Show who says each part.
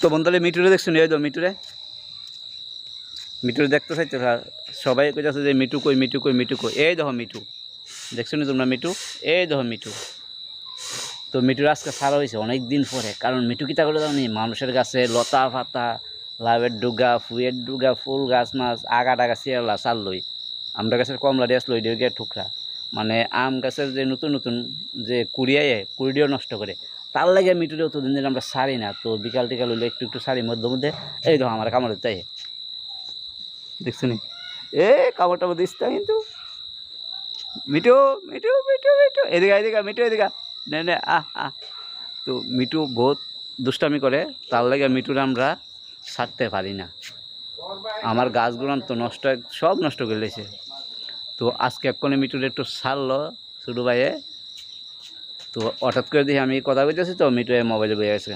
Speaker 1: তো বন্ধুরা মিটুরে দেখছো নিয়ে যাও মিটুরে দেখতে চাইতো সবাই কইতাছে যে মিটু কই মিটু কই মিটু কই, এই দেখো মিটু দেখছো না তোমরা মিটু, এই দেখো মিটু। তো মিটুর আজকে ছাড়া হয়েছে অনেক দিন পরে, কারণ মিটু কিতা করে জানি মানুষের গাছে লতা ফাতা লাভের ডুগা ফুয়ের ডুগা ফুল গাছ মাছ আগা টাগা শিয়ালা চাল লই, আমরা গাছের কমলা দিয়ে আসলো ওইদিকে ঠুকরা, মানে আম গাছের যে নতুন নতুন যে কুড়িও নষ্ট করে, তার লাগে মিটুরে অতদিন দিন আমরা সারি না। তো বিকাল টিকাল হইলে একটু একটু সারি মধ্যে মধ্যে, এই দেখো আমার কামড় তাই দেখছো নি, এ কামড়টা দিস কিন্তু মিটু মিটু মিটু মিটু এদিকে এদিকে মিটু এদিকে নে নে তো মিটু বহুত দুষ্টামি করে, তার লাগে মিটুর আমরা ছাড়তে পারি না। আমার গাছগুলো তো নষ্ট সব নষ্ট করে লেছে। তো আজকে এক্ষণে মিটুর একটু ছাড়লো ছোটো ভাইয়ে, তো হঠাৎ করে দেখি আমি কথা বলতেছি তো মিটু মোবাইলে বয়ে গেছে।